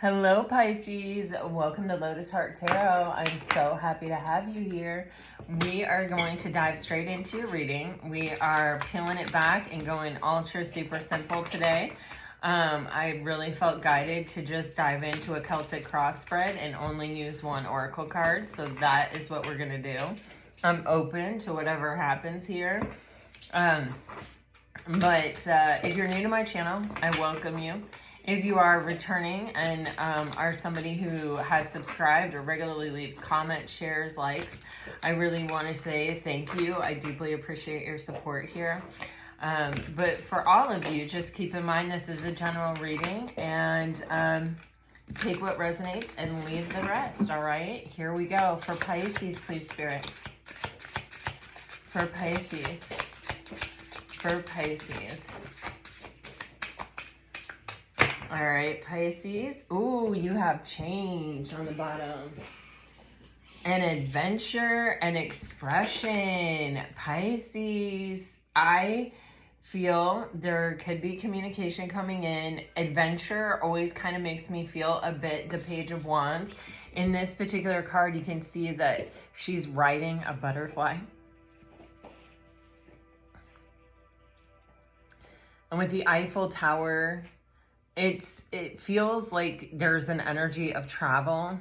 Hello, Pisces. Welcome to Lotus Heart Tarot. I'm so happy to have you here. We are going to dive straight into your reading. We are peeling it back and going ultra super simple today. I really felt guided to just dive into a Celtic cross spread and only use one oracle card. So that is what we're going to do. I'm open to whatever happens here. But if you're new to my channel, I welcome you. If you are returning and are somebody who has subscribed or regularly leaves comments, shares, likes, I really want to say thank you. I deeply appreciate your support here. But for all of you, just keep in mind this is a general reading, and take what resonates and leave the rest, all right? Here we go. For Pisces, please, Spirit. For Pisces. For Pisces. All right, Pisces. Ooh, you have change on the bottom. An adventure, an expression. Pisces, I feel there could be communication coming in. Adventure always kind of makes me feel a bit the Page of Wands. In this particular card, you can see that she's riding a butterfly. And with the Eiffel Tower, it feels like there's an energy of travel.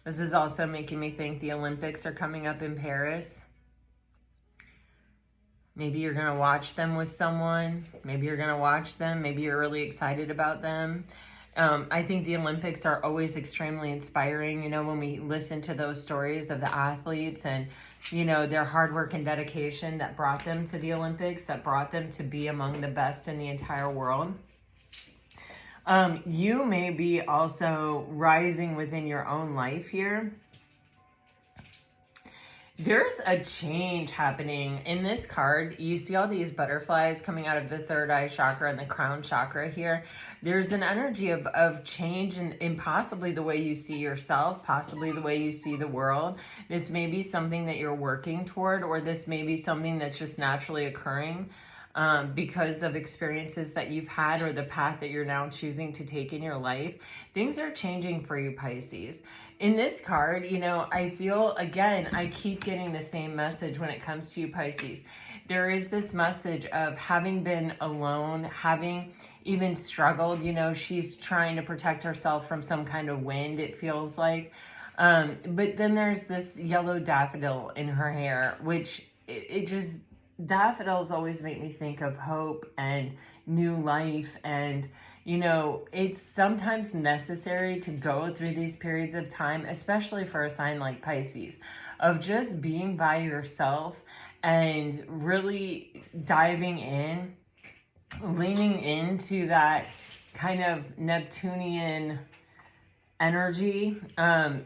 This is also making me think the Olympics are coming up in Paris. Maybe you're going to watch them with someone. Maybe you're going to watch them. Maybe you're really excited about them. I think the Olympics are always extremely inspiring. You know, when we listen to those stories of the athletes and, you know, their hard work and dedication that brought them to the Olympics, that brought them to be among the best in the entire world. You may be also rising within your own life here. There's a change happening in this card. You see all these butterflies coming out of the third eye chakra and the crown chakra here. There's an energy of change in possibly the way you see yourself, possibly the way you see the world. This may be something that you're working toward, or this may be something that's just naturally occurring. Because of experiences that you've had or the path that you're now choosing to take in your life. Things are changing for you, Pisces. In this card, you know, I feel, again, I keep getting the same message when it comes to you, Pisces. There is this message of having been alone, having even struggled. You know, she's trying to protect herself from some kind of wind, it feels like. But then there's this yellow daffodil in her hair, which it just... Daffodils always make me think of hope and new life, and you know, it's sometimes necessary to go through these periods of time, especially for a sign like Pisces, of just being by yourself and really diving in, leaning into that kind of Neptunian energy.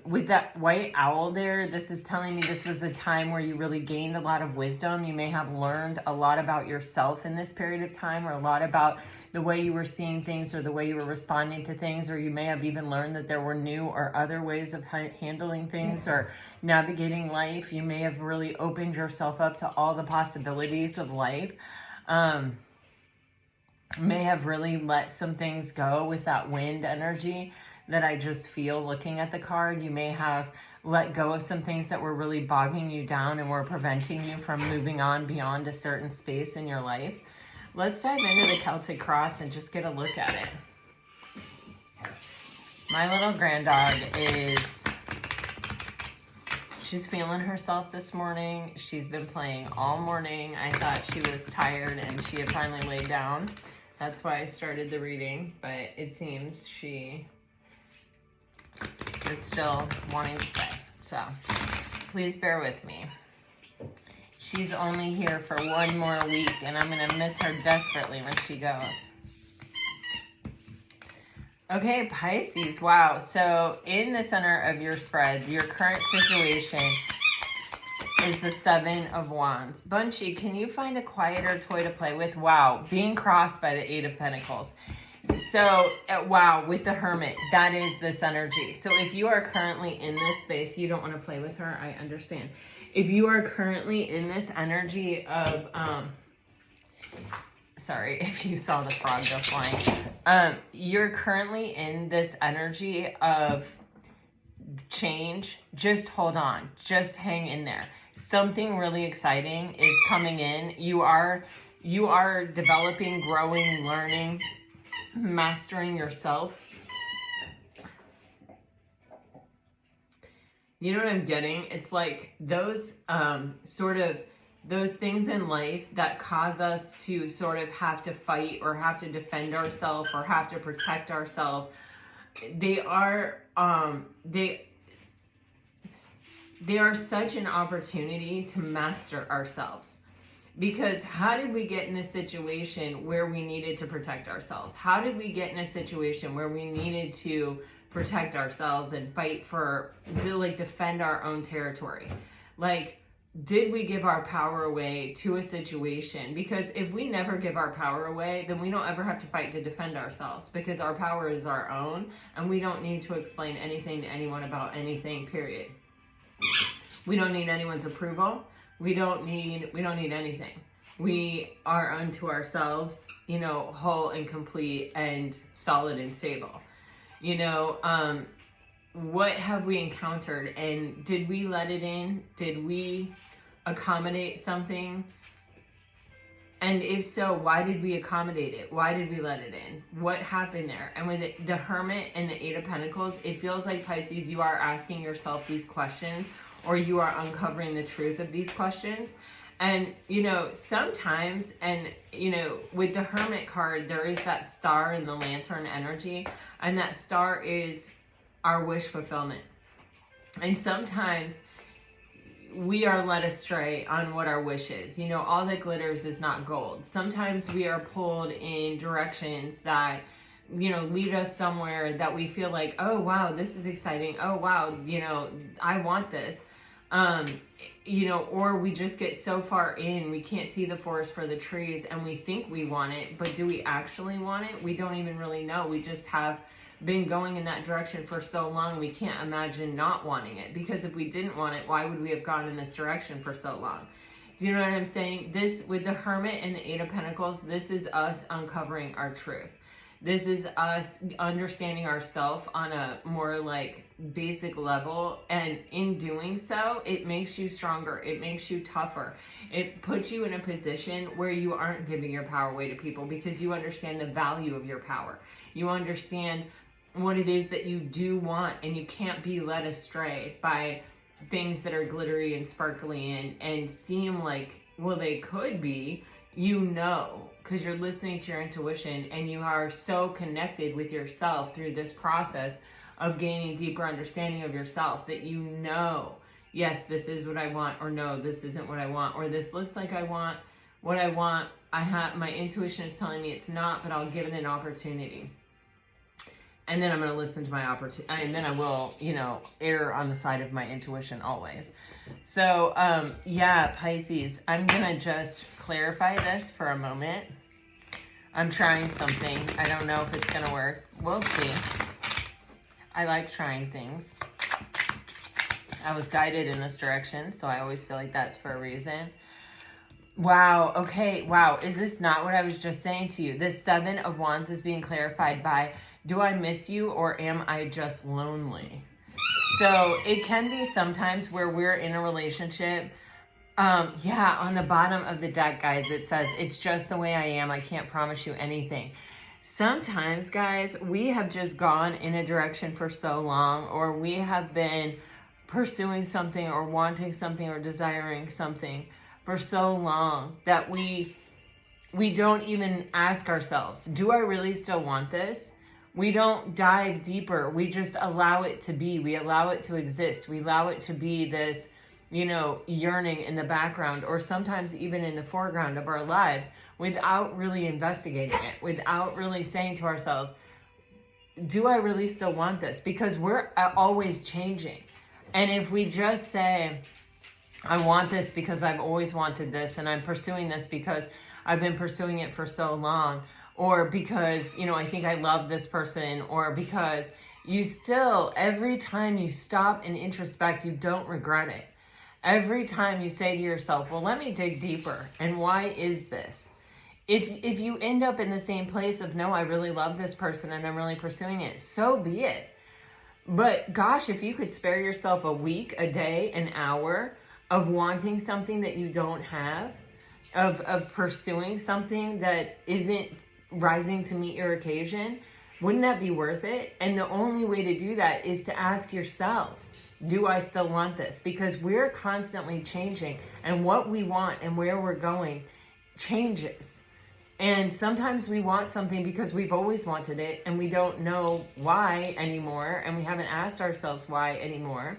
With that white owl there, this is telling me this was a time where you really gained a lot of wisdom. You may have learned a lot about yourself in this period of time, or a lot about the way you were seeing things or the way you were responding to things, or you may have even learned that there were new or other ways of handling things or navigating life. You may have really opened yourself up to all the possibilities of life. May have really let some things go with that wind energy that I just feel looking at the card. You may have let go of some things that were really bogging you down and were preventing you from moving on beyond a certain space in your life. Let's dive into the Celtic cross and just get a look at it. My little granddog she's feeling herself this morning. She's been playing all morning. I thought she was tired and she had finally laid down. That's why I started the reading, but it seems she is still wanting to play. So please bear with me. She's only here for one more week, and I'm going to miss her desperately when she goes. Okay, Pisces. Wow. So in the center of your spread, your current situation is the Seven of Wands. Bunchy, can you find a quieter toy to play with? Wow. Being crossed by the Eight of Pentacles. So, wow, with the Hermit, that is this energy. So if you are currently in this space, you don't want to play with her, I understand. If you are currently in this energy of sorry if you saw the frog go flying. You're currently in this energy of change. Just hold on. Just hang in there. Something really exciting is coming in. You are developing, growing, learning, mastering yourself. You know what I'm getting? It's like those those things in life that cause us to sort of have to fight or have to defend ourselves or have to protect ourselves. They are such an opportunity to master ourselves. Because how did we get in a situation where we needed to protect ourselves? How did we get in a situation where we needed to protect ourselves and fight defend our own territory? Like, did we give our power away to a situation? Because if we never give our power away, then we don't ever have to fight to defend ourselves, because our power is our own and we don't need to explain anything to anyone about anything, period. We don't need anyone's approval. We don't need anything. We are unto ourselves, whole and complete and solid and stable. What have we encountered, and did we let it in? Did we accommodate something? And if so, why did we accommodate it? Why did we let it in? What happened there? And with the Hermit and the Eight of Pentacles, it feels like, Pisces, you are asking yourself these questions, or you are uncovering the truth of these questions. And, sometimes, and, with the Hermit card, there is that star in the lantern energy, and that star is our wish fulfillment. And sometimes we are led astray on what our wish is. All that glitters is not gold. Sometimes we are pulled in directions that, lead us somewhere that we feel like, oh, wow, this is exciting. Oh, wow, I want this. Or we just get so far in, we can't see the forest for the trees, and we think we want it, but do we actually want it? We don't even really know. We just have been going in that direction for so long, we can't imagine not wanting it. Because if we didn't want it, why would we have gone in this direction for so long? Do you know what I'm saying? This, with the Hermit and the Eight of Pentacles, this is us uncovering our truth. This is us understanding ourselves on a more basic level, and in doing so, it makes you stronger. It makes you tougher. It puts you in a position where you aren't giving your power away to people, because you understand the value of your power. You understand what it is that you do want, and you can't be led astray by things that are glittery and sparkly and seem like, well, they could be, because you're listening to your intuition, and you are so connected with yourself through this process of gaining deeper understanding of yourself, that yes, this is what I want, or no, this isn't what I want, or this looks like I want what I want. My intuition is telling me it's not, but I'll give it an opportunity. And then I'm going to listen to my opportunity, and then I will, err on the side of my intuition always. So, Pisces, I'm going to just clarify this for a moment. I'm trying something. I don't know if it's going to work. We'll see. I like trying things. I was guided in this direction, so I always feel like that's for a reason. Wow. Okay. Wow. Is this not what I was just saying to you? This Seven of Wands is being clarified by, do I miss you, or am I just lonely? So it can be sometimes where we're in a relationship. On the bottom of the deck, guys, it says, it's just the way I am. I can't promise you anything. Sometimes, guys, we have just gone in a direction for so long, or we have been pursuing something or wanting something or desiring something for so long that we don't even ask ourselves, do I really still want this? We don't dive deeper. We just allow it to be. We allow it to exist. We allow it to be this, yearning in the background, or sometimes even in the foreground of our lives, without really investigating it, without really saying to ourselves, do I really still want this? Because we're always changing. And if we just say, I want this because I've always wanted this, and I'm pursuing this because I've been pursuing it for so long, or because, I think I love this person, or because you still, every time you stop and introspect, you don't regret it. Every time you say to yourself, well, let me dig deeper. And why is this? If you end up in the same place of, no, I really love this person and I'm really pursuing it, so be it. But gosh, if you could spare yourself a week, a day, an hour of wanting something that you don't have, of pursuing something that isn't rising to meet your occasion, wouldn't that be worth it? And the only way to do that is to ask yourself, do I still want this? Because we're constantly changing, and what we want and where we're going changes. And sometimes we want something because we've always wanted it and we don't know why anymore, and we haven't asked ourselves why anymore.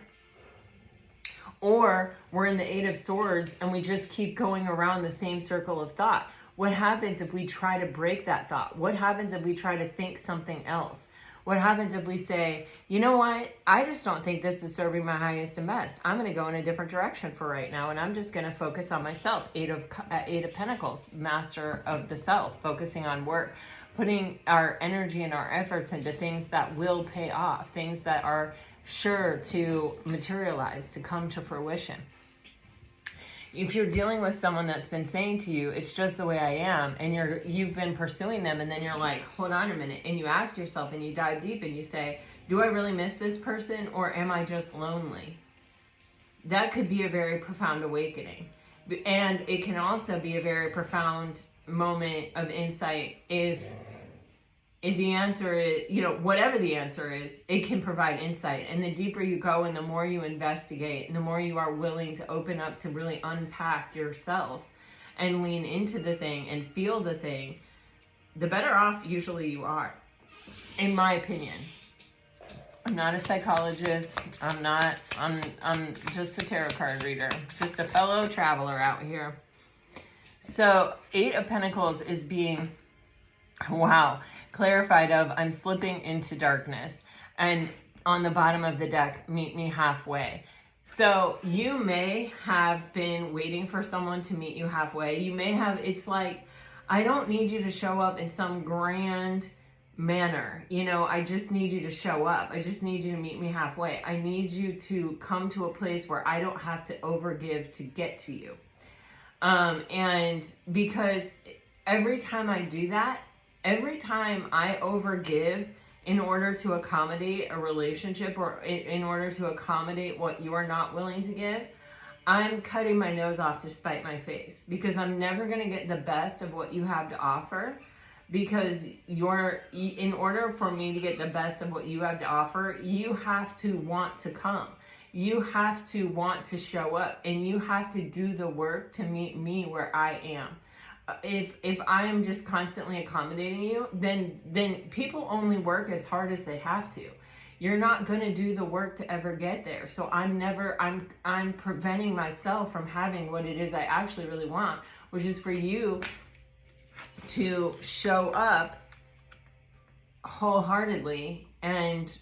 Or we're in the Eight of Swords and we just keep going around the same circle of thought. What happens if we try to break that thought? What happens if we try to think something else? What happens if we say, you know what, I just don't think this is serving my highest and best. I'm going to go in a different direction for right now, and I'm just going to focus on myself. Eight of Pentacles, master of the self, focusing on work, putting our energy and our efforts into things that will pay off, things that are sure to materialize, to come to fruition. If you're dealing with someone that's been saying to you, it's just the way I am, and you've been pursuing them, and then you're like, hold on a minute, and you ask yourself and you dive deep and you say, do I really miss this person, or am I just lonely? That could be a very profound awakening. And it can also be a very profound moment of insight if the answer is, whatever the answer is, it can provide insight. And the deeper you go and the more you investigate and the more you are willing to open up to really unpack yourself and lean into the thing and feel the thing, the better off usually you are, in my opinion. I'm not a psychologist. I'm just a tarot card reader, just a fellow traveler out here. So Eight of Pentacles is being, clarified of, I'm slipping into darkness. And on the bottom of the deck, meet me halfway. So you may have been waiting for someone to meet you halfway. You may have, it's like, I don't need you to show up in some grand manner. I just need you to show up. I just need you to meet me halfway. I need you to come to a place where I don't have to overgive to get to you. And because every time I do that, every time I overgive in order to accommodate a relationship or in order to accommodate what you are not willing to give, I'm cutting my nose off to spite my face, because I'm never going to get the best of what you have to offer, because in order for me to get the best of what you have to offer, you have to want to come. You have to want to show up, and you have to do the work to meet me where I am. If I am just constantly accommodating you, then people only work as hard as they have to. You're not going to do the work to ever get there. So I'm preventing myself from having what it is I actually really want, which is for you to show up wholeheartedly and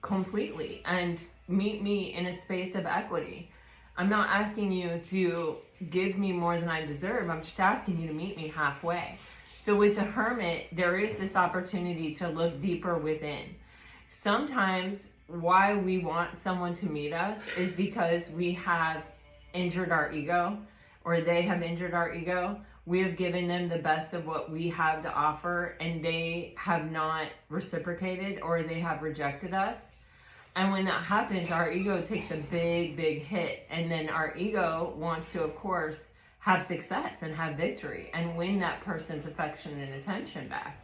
completely and meet me in a space of equity. I'm not asking you to give me more than I deserve. I'm just asking you to meet me halfway. So with the Hermit, there is this opportunity to look deeper within. Sometimes why we want someone to meet us is because we have injured our ego, or they have injured our ego. We have given them the best of what we have to offer, and they have not reciprocated, or they have rejected us. And when that happens, our ego takes a big, big hit. And then our ego wants to, of course, have success and have victory and win that person's affection and attention back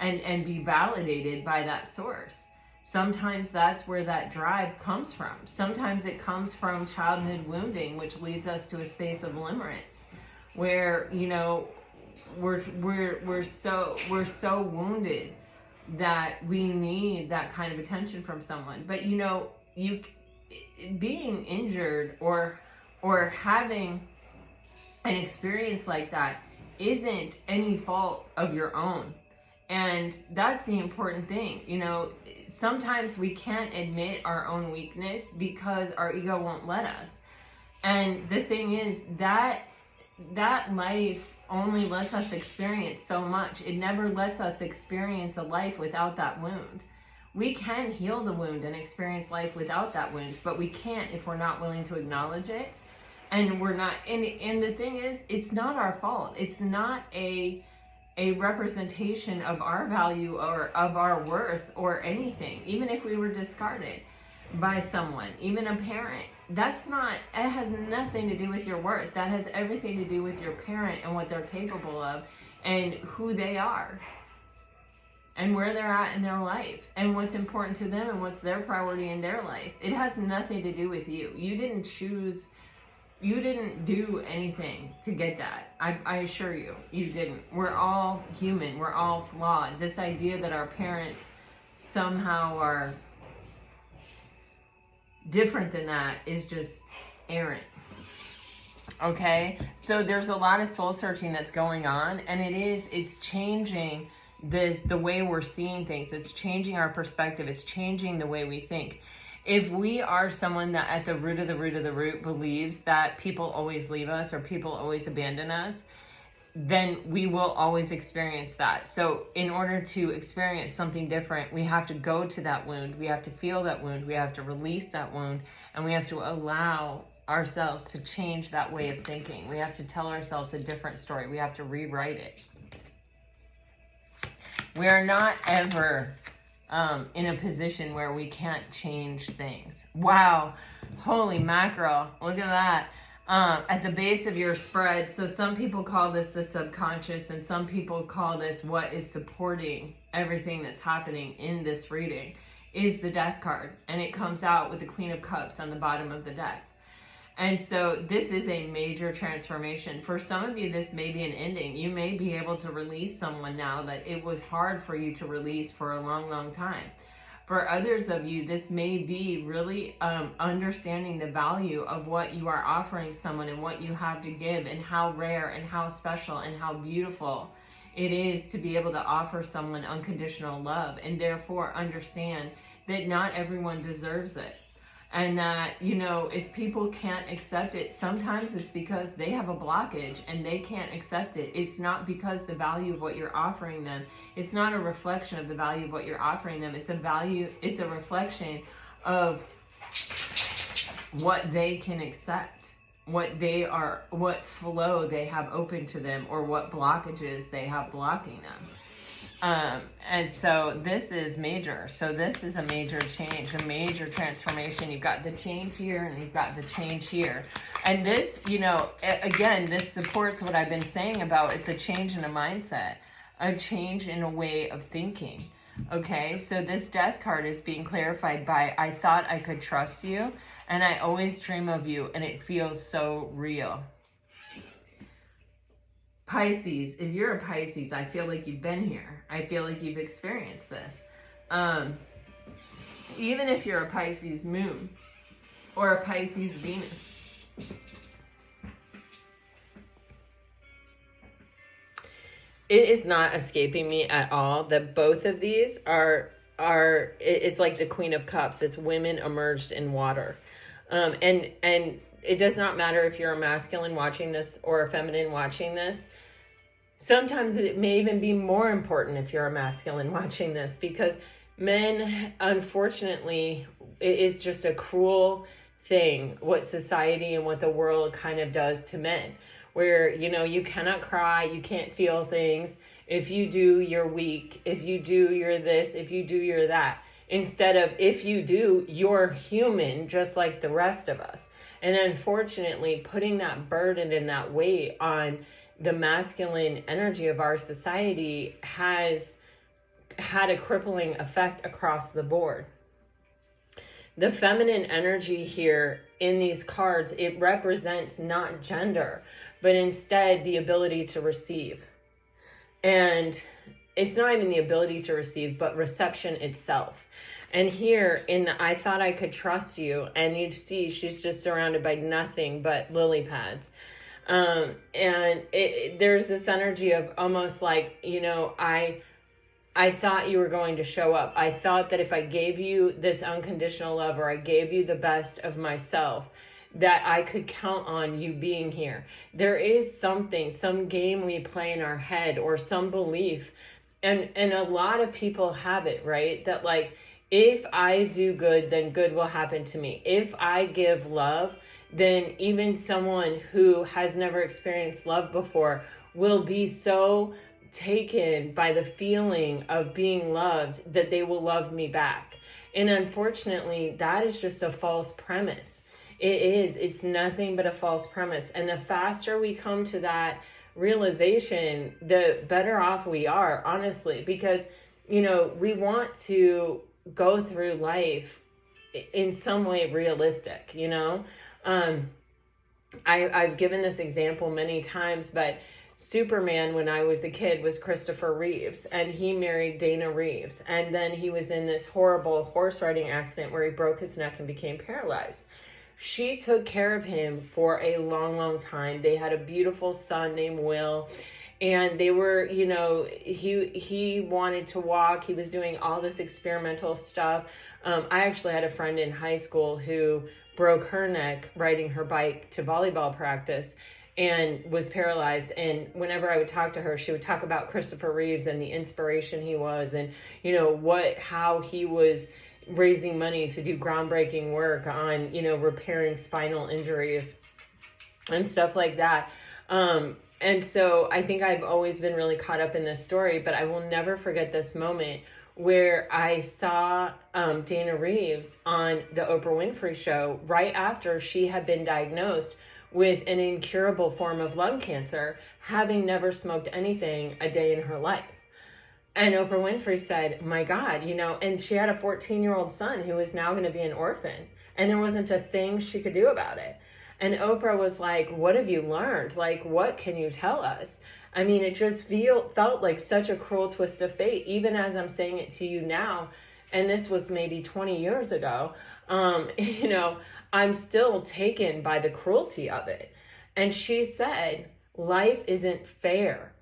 and be validated by that source. Sometimes that's where that drive comes from. Sometimes it comes from childhood wounding, which leads us to a space of limerence, where, we're so wounded that we need that kind of attention from someone. But you being injured or having an experience like that isn't any fault of your own. And that's the important thing. Sometimes we can't admit our own weakness because our ego won't let us. And the thing is that life only lets us experience so much. It never lets us experience a life without that wound. We can heal the wound and experience life without that wound, but we can't if we're not willing to acknowledge it. And we're not, and the thing is, it's not our fault. It's not a a representation of our value or of our worth or anything, even if we were discarded by someone, even a parent. That's not, it has nothing to do with your worth. That has everything to do with your parent and what they're capable of and who they are and where they're at in their life and what's important to them and what's their priority in their life. It has nothing to do with you. You didn't choose, you didn't do anything to get that. I assure you, you didn't. We're all human. We're all flawed. This idea that our parents somehow are different than that is just errant. Okay? So there's a lot of soul searching that's going on, and it's changing the way we're seeing things. It's changing our perspective. It's changing the way we think. If we are someone that at the root of the root of the root believes that people always leave us or people always abandon us, then we will always experience that. So in order to experience something different, we have to go to that wound. We have to feel that wound. We have to release that wound. And we have to allow ourselves to change that way of thinking. We have to tell ourselves a different story. We have to rewrite it. We are not ever in a position where we can't change things. Wow. Holy mackerel. Look at that. At the base of your spread. So some people call this the subconscious, and some people call this what is supporting everything that's happening in this reading is the Death card. And it comes out with the Queen of Cups on the bottom of the deck. And so this is a major transformation. For some of you, this may be an ending. You may be able to release someone now that it was hard for you to release for a long, long time. For others of you, this may be really understanding the value of what you are offering someone and what you have to give and how rare and how special and how beautiful it is to be able to offer someone unconditional love, and therefore understand that not everyone deserves it. And that, you know, if people can't accept it, sometimes it's because they have a blockage and they can't accept it. It's not because the value of what you're offering them. It's not a reflection of the value of what you're offering them. It's a reflection of what they can accept, what flow they have open to them, or what blockages they have blocking them. And so this is major. So this is a major change, a major transformation. You've got the change here and you've got the change here. And this, you know, again, this supports what I've been saying about it's a change in a mindset, a change in a way of thinking. Okay, so this Death card is being clarified by, I thought I could trust you, and I always dream of you, and it feels so real. Pisces, if you're a Pisces, I feel like you've been here. I feel like you've experienced this. Even if you're a Pisces moon or a Pisces Venus. It is not escaping me at all that both of these are it's like the Queen of Cups. It's women immersed in water. And it does not matter if you're a masculine watching this or a feminine watching this. Sometimes it may even be more important if you're a masculine watching this, because men, unfortunately, it is just a cruel thing what society and what the world kind of does to men, where, you know, you cannot cry, you can't feel things. If you do, you're weak. If you do, you're this. If you do, you're that. Instead of, if you do, you're human just like the rest of us. And unfortunately, putting that burden and that weight on the masculine energy of our society has had a crippling effect across the board. The feminine energy here in these cards, it represents not gender, but instead the ability to receive. And it's not even the ability to receive, but reception itself. And here in the I thought I could trust you, and you see she's just surrounded by nothing but lily pads. And there's this energy of almost like, you know, I thought you were going to show up. I thought that if I gave you this unconditional love, or I gave you the best of myself, that I could count on you being here. There is something, some game we play in our head, or some belief. And a lot of people have it, right? That like, if I do good, then good will happen to me. If I give love, then even someone who has never experienced love before will be so taken by the feeling of being loved that they will love me back. And unfortunately, that is just a false premise. It's nothing but a false premise. And the faster we come to that realization, the better off we are, honestly, because, you know, we want to go through life in some way realistic, you know? I've given this example many times, but Superman, when I was a kid, was Christopher Reeves, and he married Dana Reeves. And then he was in this horrible horse riding accident where he broke his neck and became paralyzed. She took care of him for a long, long time. They had a beautiful son named Will, and they were, you know, he wanted to walk. He was doing all this experimental stuff. I actually had a friend in high school who broke her neck riding her bike to volleyball practice and was paralyzed. And whenever I would talk to her, she would talk about Christopher Reeves and the inspiration he was, and, you know, how he was raising money to do groundbreaking work on, you know, repairing spinal injuries and stuff like that. And so I think I've always been really caught up in this story, but I will never forget this moment where I saw Dana Reeves on the Oprah Winfrey Show right after she had been diagnosed with an incurable form of lung cancer, having never smoked anything a day in her life. And Oprah Winfrey said, my God, you know, and she had a 14-year-old son who was now going to be an orphan, and there wasn't a thing she could do about it. And Oprah was like, what have you learned? Like, what can you tell us? I mean, it just felt like such a cruel twist of fate, even as I'm saying it to you now. And this was maybe 20 years ago. You know, I'm still taken by the cruelty of it. And she said, life isn't fair.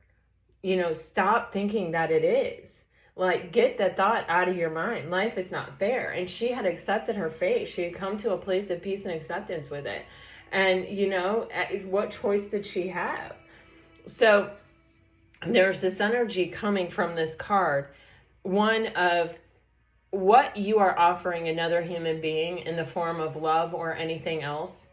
You know, stop thinking that it is. Like, get that thought out of your mind. Life is not fair. And she had accepted her fate. She had come to a place of peace and acceptance with it. And, you know, what choice did she have? So there's this energy coming from this card. One of what you are offering another human being in the form of love or anything else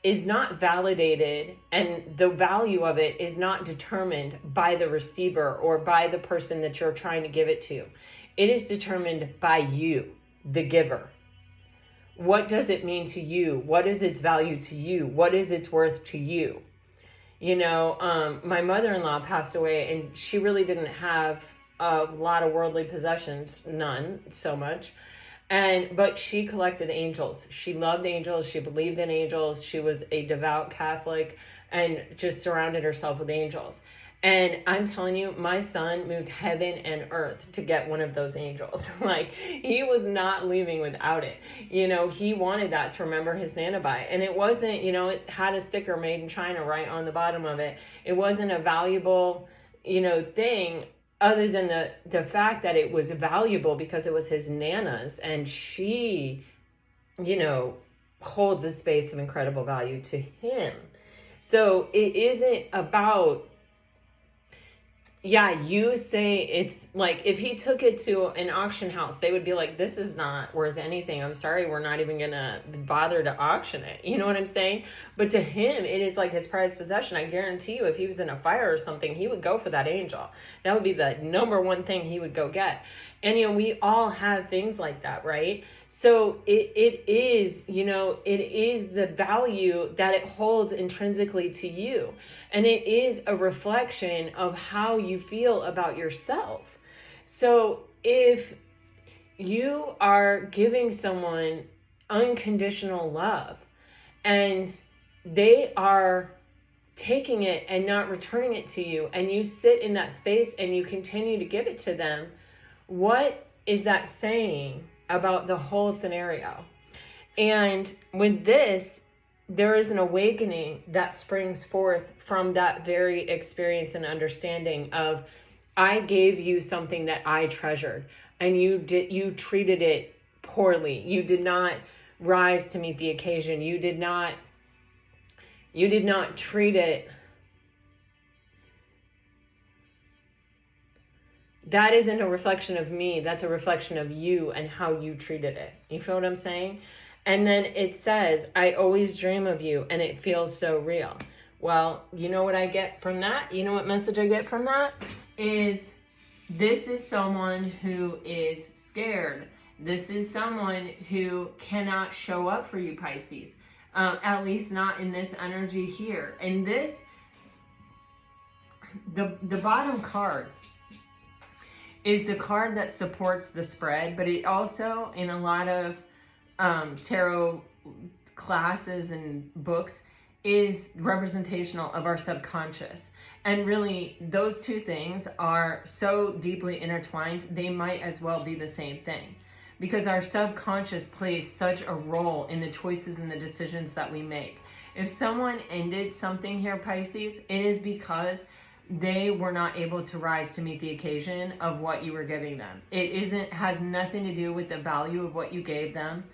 is not validated, and the value of it is not determined by the receiver or by the person that you're trying to give it to. It is determined by you, the giver. What does it mean to you? What is its value to you? What is its worth to you? You know, my mother-in-law passed away, and she really didn't have a lot of worldly possessions, none so much. But she collected angels. She loved angels. She believed in angels. She was a devout Catholic and just surrounded herself with angels. And I'm telling you, my son moved heaven and earth to get one of those angels. Like, he was not leaving without it. You know, he wanted that to remember his Nana by. And it wasn't, you know, it had a sticker made in China right on the bottom of it. It wasn't a valuable, you know, thing, other than the fact that it was valuable because it was his Nana's, and she, you know, holds a space of incredible value to him. So it isn't about, yeah, you say it's like, if he took it to an auction house, they would be like, this is not worth anything. I'm sorry, we're not even gonna bother to auction it. You know what I'm saying? But to him, it is like his prized possession. I guarantee you, if he was in a fire or something, he would go for that angel. That would be the number one thing he would go get. And, you know, we all have things like that, right? So it is, you know, it is the value that it holds intrinsically to you. And it is a reflection of how you feel about yourself. So if you are giving someone unconditional love and they are taking it and not returning it to you, and you sit in that space and you continue to give it to them, what is that saying about the whole scenario? And with this, there is an awakening that springs forth from that very experience and understanding of, I gave you something that I treasured, and you treated it poorly. You did not rise to meet the occasion. You did not treat it. That isn't a reflection of me. That's a reflection of you and how you treated it. You feel what I'm saying? And then it says, I always dream of you, and it feels so real. Well, you know what I get from that? You know what message I get from that? Is this is someone who is scared. This is someone who cannot show up for you, Pisces. At least not in this energy here. And this, the bottom card is the card that supports the spread, but it also, in a lot of tarot classes and books, is representational of our subconscious. And really, those two things are so deeply intertwined, they might as well be the same thing. Because our subconscious plays such a role in the choices and the decisions that we make. If someone ended something here, Pisces, it is because they were not able to rise to meet the occasion of what you were giving them. It has nothing to do with the value of what you gave them.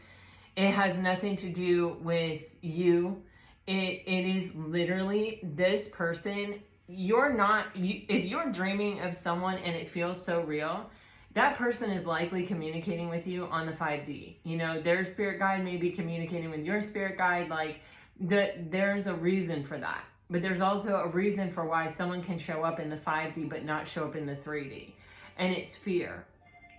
It has nothing to do with you. It is literally this person. If you're dreaming of someone and it feels so real, that person is likely communicating with you on the 5D. You know, their spirit guide may be communicating with your spirit guide. Like, there's a reason for that. But there's also a reason for why someone can show up in the 5D but not show up in the 3D. And it's fear.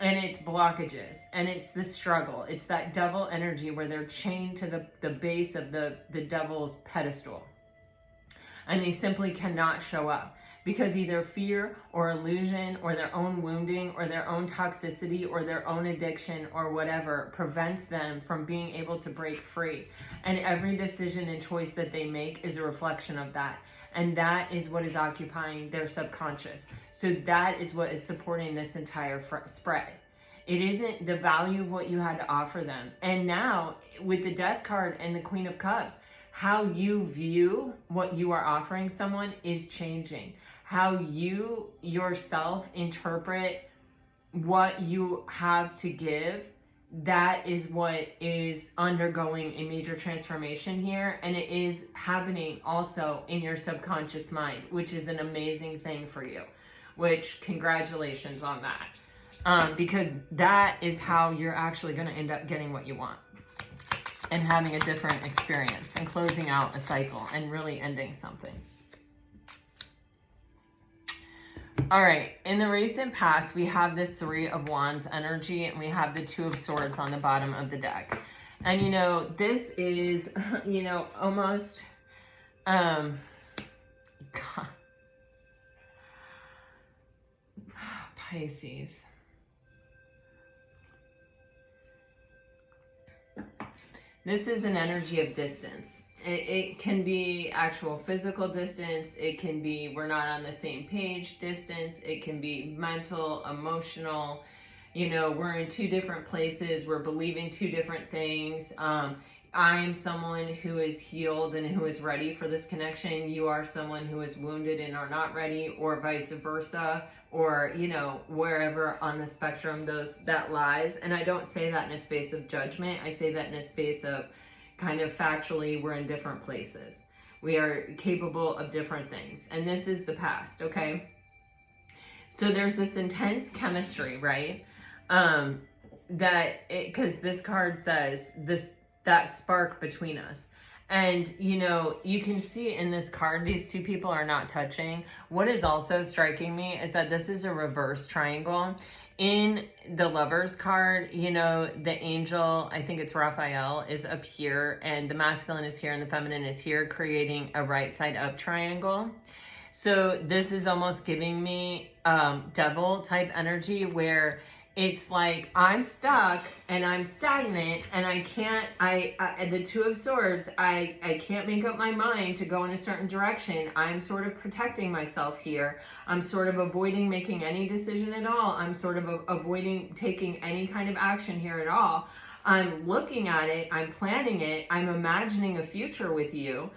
And it's blockages. And it's the struggle. It's that devil energy where they're chained to the base of the devil's pedestal. And they simply cannot show up. Because either fear or illusion or their own wounding or their own toxicity or their own addiction or whatever prevents them from being able to break free. And every decision and choice that they make is a reflection of that. And that is what is occupying their subconscious. So that is what is supporting this entire spread. It isn't the value of what you had to offer them. And now with the Death card and the Queen of Cups, how you view what you are offering someone is changing. How you yourself interpret what you have to give, that is what is undergoing a major transformation here. And it is happening also in your subconscious mind, which is an amazing thing for you, which congratulations on that. Because that is how you're actually going to end up getting what you want and having a different experience and closing out a cycle and really ending something. All right, in the recent past, we have this Three of Wands energy and we have the Two of Swords on the bottom of the deck. And, you know, this is, you know, almost, God. Pisces. This is an energy of distance. It can be actual physical distance. It can be we're not on the same page distance. It can be mental, emotional. You know, we're in two different places. We're believing two different things. I am someone who is healed and who is ready for this connection. You are someone who is wounded and are not ready, or vice versa, or, you know, wherever on the spectrum that lies. And I don't say that in a space of judgment. I say that in a space of kind of factually, we're in different places. We are capable of different things. And this is the past, okay? So there's this intense chemistry, right? Because this card says that spark between us. And, you know, you can see in this card, these two people are not touching. What is also striking me is that this is a reverse triangle. In the Lovers card, you know, the angel, I think it's Raphael, is up here, and the masculine is here and the feminine is here, creating a right side up triangle. So this is almost giving me devil type energy, where it's like I'm stuck and I'm stagnant and I can't, the Two of Swords, I can't make up my mind to go in a certain direction. I'm sort of protecting myself here. I'm sort of avoiding making any decision at all. I'm sort of avoiding taking any kind of action here at all. I'm looking at it. I'm planning it. I'm imagining a future with you.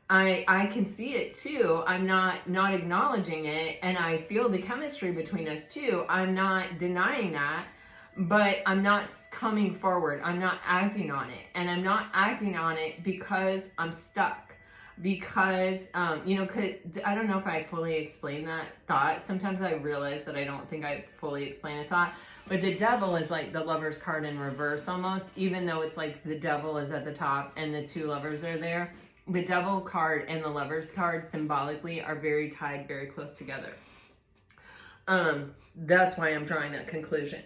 I can see it too. I'm not acknowledging it, and I feel the chemistry between us too. I'm not denying that, but I'm not coming forward. I'm not acting on it, and I'm not acting on it because I'm stuck. Because, you know, I don't know if I fully explained that thought. Sometimes I realize that I don't think I fully explain a thought. But the devil is like the Lovers card in reverse almost, even though it's like the devil is at the top and the two lovers are there. the Devil card and the Lovers card symbolically are very tied, very close together. That's why I'm drawing that conclusion.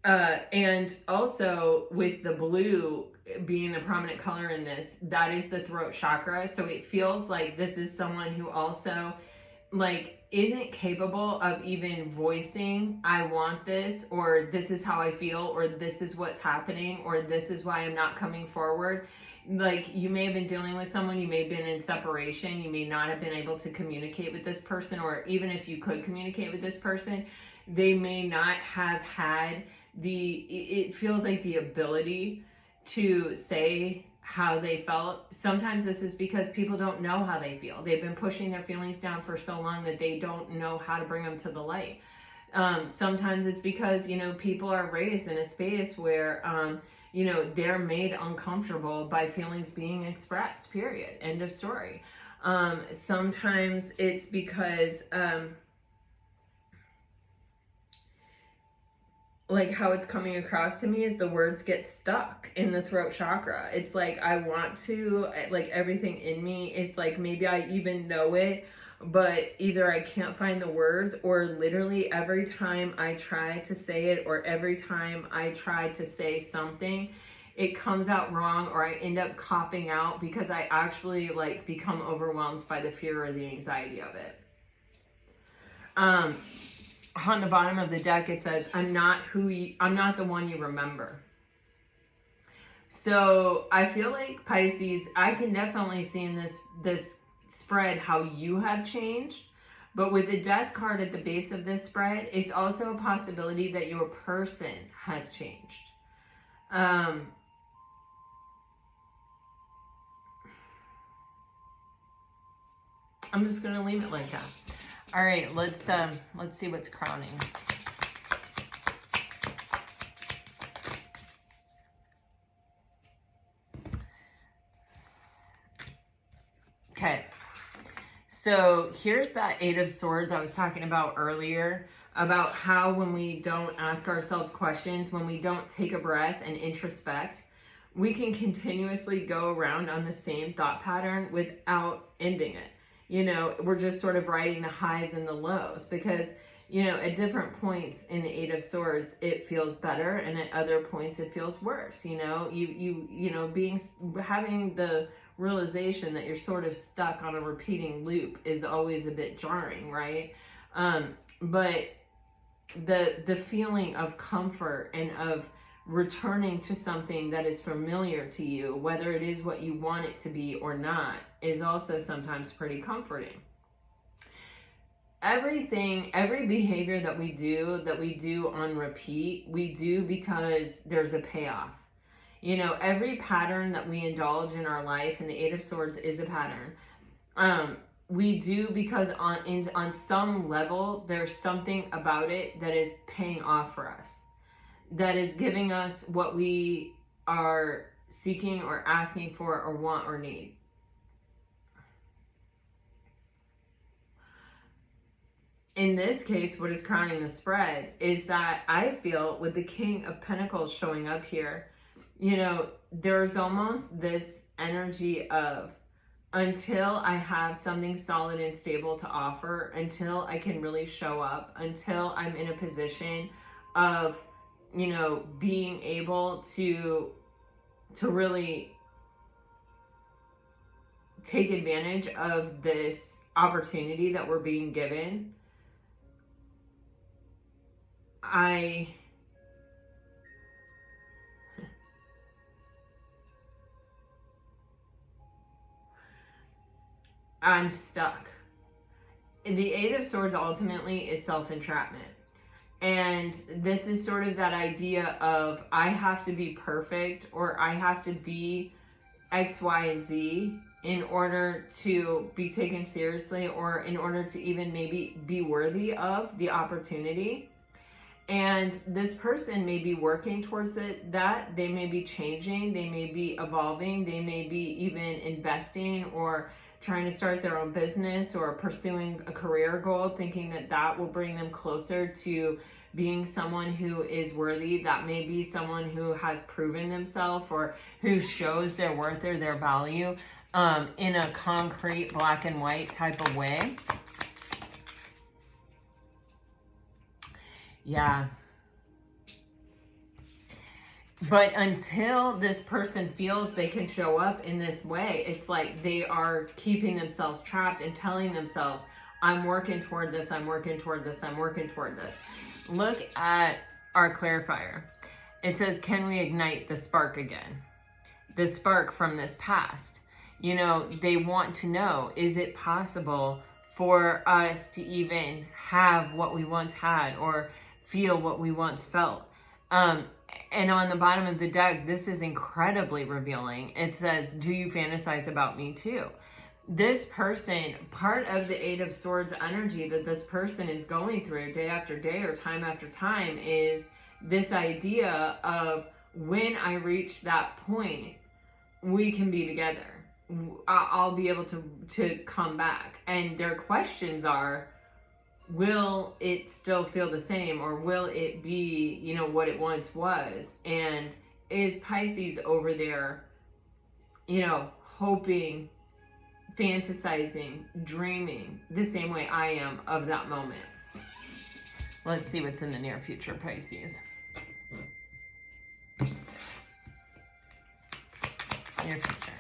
And also with the blue being a prominent color in this, that is the throat chakra. So it feels like this is someone who also like isn't capable of even voicing, I want this, or this is how I feel, or this is what's happening, or this is why I'm not coming forward. Like you may have been dealing with someone, you may have been in separation, you may not have been able to communicate with this person, or even if you could communicate with this person, they may not have had it feels like the ability to say how they felt. Sometimes this is because people don't know how they feel. They've been pushing their feelings down for so long that they don't know how to bring them to the light. Sometimes it's because, you know, people are raised in a space where, you know, they're made uncomfortable by feelings being expressed, period. End of story. Sometimes it's because, like how it's coming across to me is the words get stuck in the throat chakra. It's like, I want to, like everything in me, it's like maybe I even know it, but either I can't find the words, or literally every time I try to say it, or every time I try to say something, it comes out wrong, or I end up copping out because I actually like become overwhelmed by the fear or the anxiety of it. On the bottom of the deck, it says, I'm not the one you remember. So I feel like Pisces, I can definitely see in this spread how you have changed. But with the Death card at the base of this spread, it's also a possibility that your person has changed. I'm just going to leave it like that. All right, let's see what's crowning. Okay, so here's that Eight of Swords I was talking about earlier, about how when we don't ask ourselves questions, when we don't take a breath and introspect, we can continuously go around on the same thought pattern without ending it. You know, we're just sort of riding the highs and the lows because, you know, at different points in the Eight of Swords, it feels better, and at other points it feels worse. You know, you know, having the realization that you're sort of stuck on a repeating loop is always a bit jarring, right? But the feeling of comfort and of returning to something that is familiar to you, whether it is what you want it to be or not, is also sometimes pretty comforting. Every behavior that we do on repeat, we do because there's a payoff. You know, every pattern that we indulge in our life, and the Eight of Swords is a pattern, we do because on some level, there's something about it that is paying off for us, that is giving us what we are seeking or asking for or want or need. In this case, what is crowning the spread is that I feel with the King of Pentacles showing up here, you know, there's almost this energy of, until I have something solid and stable to offer, until I can really show up, until I'm in a position of, you know, being able to really take advantage of this opportunity that we're being given, I'm stuck. The Eight of Swords ultimately is self-entrapment. And this is sort of that idea of, I have to be perfect, or I have to be X, Y, and Z in order to be taken seriously, or in order to even maybe be worthy of the opportunity. And this person may be working towards that. They may be changing, they may be evolving, they may be even investing or trying to start their own business or pursuing a career goal, thinking that that will bring them closer to being someone who is worthy. That may be someone who has proven themselves or who shows their worth or their value. in a concrete black and white type of way. Yeah. But until this person feels they can show up in this way, it's like they are keeping themselves trapped and telling themselves, I'm working toward this, I'm working toward this, I'm working toward this. Look at our clarifier. It says, can we ignite the spark again? The spark from this past. You know, they want to know, is it possible for us to even have what we once had or feel what we once felt? And on the bottom of the deck, this is incredibly revealing. It says, do you fantasize about me too? This person, part of the Eight of Swords energy that this person is going through day after day or time after time is this idea of, when I reach that point, we can be together. I'll be able to come back. And their questions are, will it still feel the same, or will it be, you know, what it once was? And is Pisces over there, you know, hoping, fantasizing, dreaming the same way I am of that moment? Let's see what's in the near future, Pisces. Near future.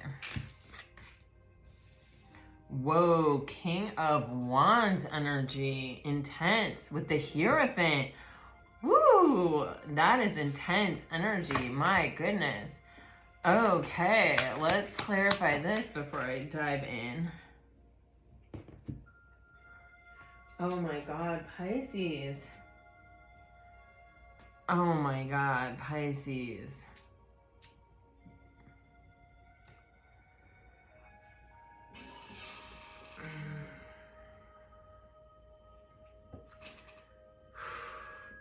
Whoa, King of Wands energy, intense with the Hierophant. Woo, that is intense energy, my goodness. Okay, let's clarify this before I dive in. Oh my God, Pisces. Oh my God, Pisces.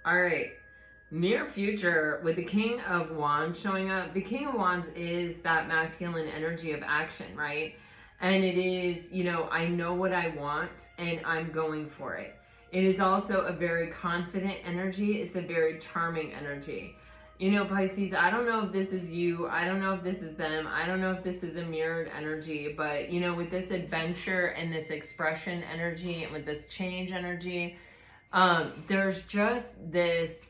All right, near future with the King of Wands showing up. The King of Wands is that masculine energy of action, right? And it is, you know, I know what I want and I'm going for it. It is also a very confident energy. It's a very charming energy. You know, Pisces, I don't know if this is you. I don't know if this is them. I don't know if this is a mirrored energy. But, you know, with this adventure and this expression energy and with this change energy, there's just this,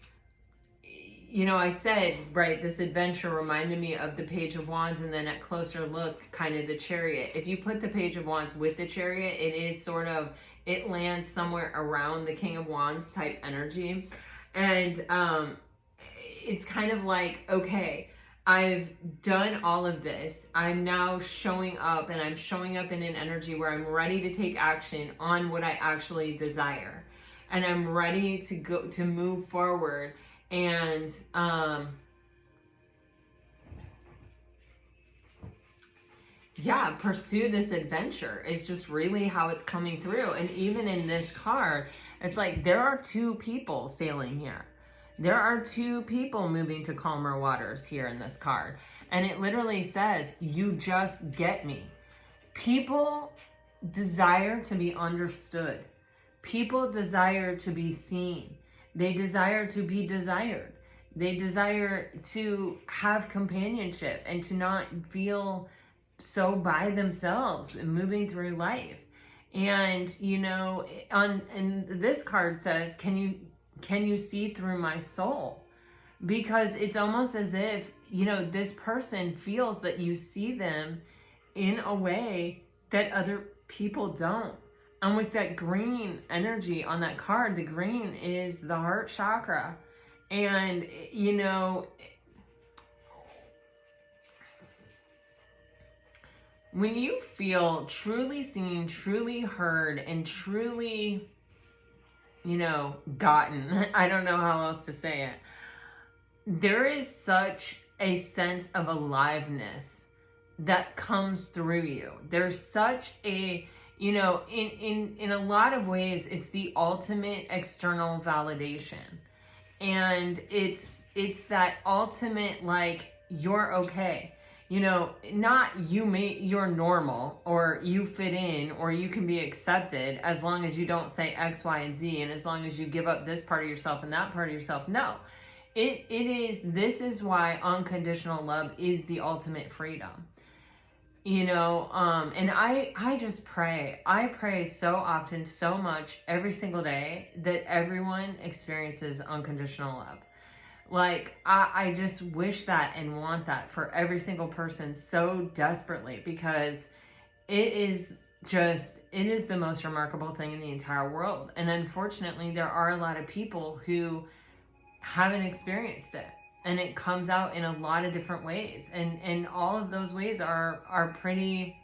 you know, I said, right, this adventure reminded me of the Page of Wands, and then at closer look, kind of the Chariot. If you put the Page of Wands with the Chariot, it is sort of, it lands somewhere around the King of Wands type energy. And it's kind of like, okay, I've done all of this. I'm now showing up, and I'm showing up in an energy where I'm ready to take action on what I actually desire. And I'm ready to go to move forward and yeah, pursue this adventure is just really how it's coming through. And even in this card, it's like there are two people sailing here. There are two people moving to calmer waters here in this card. And it literally says, you just get me. People desire to be understood. People desire to be seen. They desire to be desired. They desire to have companionship and to not feel so by themselves moving through life. And, you know, and this card says, can you see through my soul? Because it's almost as if, you know, this person feels that you see them in a way that other people don't. And with that green energy on that card, the green is the heart chakra. And, you know, when you feel truly seen, truly heard, and truly, you know, gotten, I don't know how else to say it, there is such a sense of aliveness that comes through you. There's such a, you know, in a lot of ways, it's the ultimate external validation. And it's that ultimate, like, you're okay. You know, not you're normal or you fit in or you can be accepted as long as you don't say X, Y, and Z, and as long as you give up this part of yourself and that part of yourself. No, this is why unconditional love is the ultimate freedom. you know, and I just pray. I pray so often, so much, every single day, that everyone experiences unconditional love. Like, I just wish that and want that for every single person so desperately, because it is it is the most remarkable thing in the entire world. And unfortunately, there are a lot of people who haven't experienced it. And it comes out in a lot of different ways. And all of those ways are pretty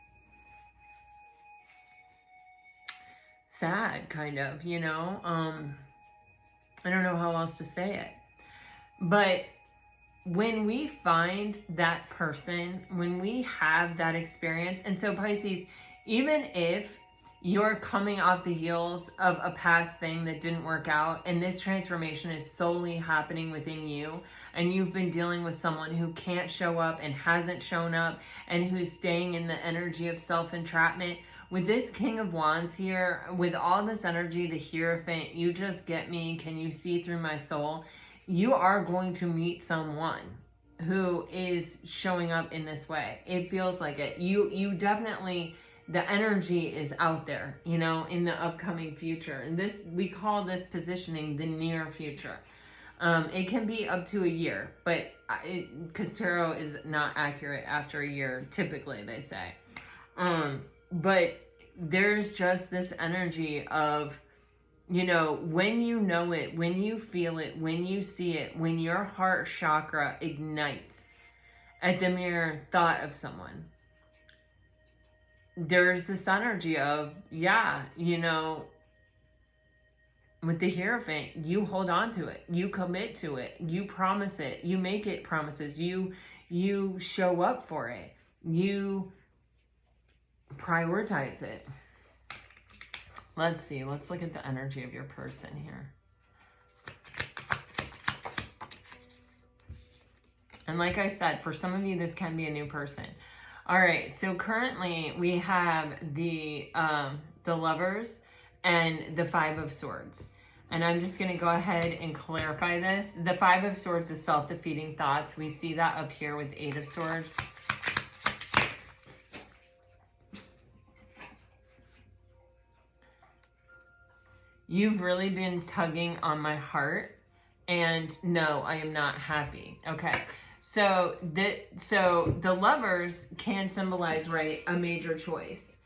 sad, kind of, you know? I don't know how else to say it. But when we find that person, when we have that experience, and so Pisces, even if you're coming off the heels of a past thing that didn't work out, and this transformation is solely happening within you, and you've been dealing with someone who can't show up and hasn't shown up, and who's staying in the energy of self-entrapment, with this King of Wands here, with all this energy, the Hierophant, you just get me, can you see through my soul? You are going to meet someone who is showing up in this way. It feels like it. You definitely, the energy is out there, you know, in the upcoming future. And this, we call this positioning the near future. It can be up to a year, but because tarot is not accurate after a year, typically, they say. But there's just this energy of, you know it, when you feel it, when you see it, when your heart chakra ignites at the mere thought of someone, there's this energy of, yeah, you know, with the Hierophant, you hold on to it, you commit to it, you promise it, you make it promises, you show up for it, you prioritize it. Let's see. Let's look at the energy of your person here. And like I said, for some of you, this can be a new person. All right. So currently we have the Lovers and the Five of Swords. And I'm just going to go ahead and clarify this. The Five of Swords is self-defeating thoughts. We see that up here with Eight of Swords. You've really been tugging on my heart, and no, I am not happy. Okay, so the Lovers can symbolize, right, a major choice.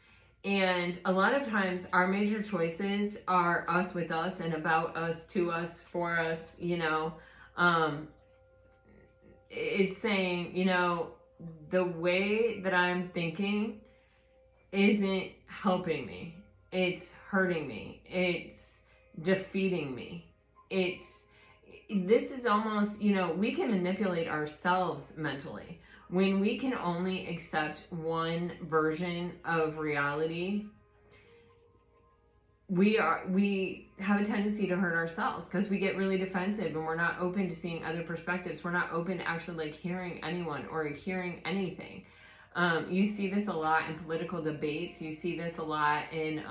And a lot of times our major choices are us with us and about us, to us, for us, you know. It's saying, you know, the way that I'm thinking isn't helping me. It's hurting me. It's defeating me. This is almost, you know, we can manipulate ourselves mentally. When we can only accept one version of reality, we have a tendency to hurt ourselves because we get really defensive and we're not open to seeing other perspectives. We're not open to actually like hearing anyone or hearing anything. You see this a lot in political debates. You see this a lot in,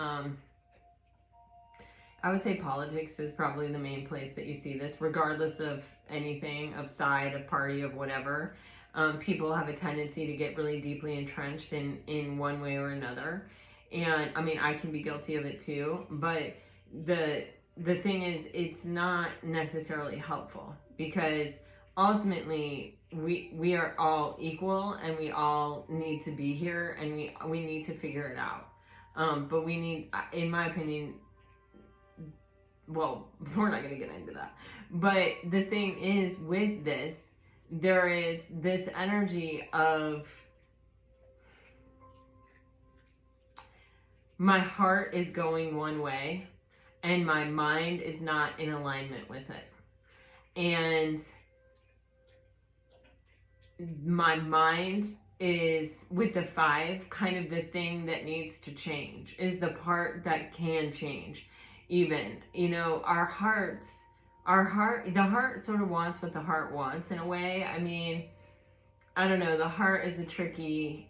I would say politics is probably the main place that you see this, regardless of anything, of side, of party, of whatever. People have a tendency to get really deeply entrenched in one way or another. And I mean, I can be guilty of it too, but the thing is, it's not necessarily helpful, because ultimately we are all equal and we all need to be here, and we need to figure it out. But we need, in my opinion, well, we're not going to get into that. But the thing is, with this, there is this energy of my heart is going one way and my mind is not in alignment with it. And my mind is, with the five, kind of the thing that needs to change, is the part that can change. Even, you know, the heart sort of wants what the heart wants in a way. I mean, I don't know, the heart is a tricky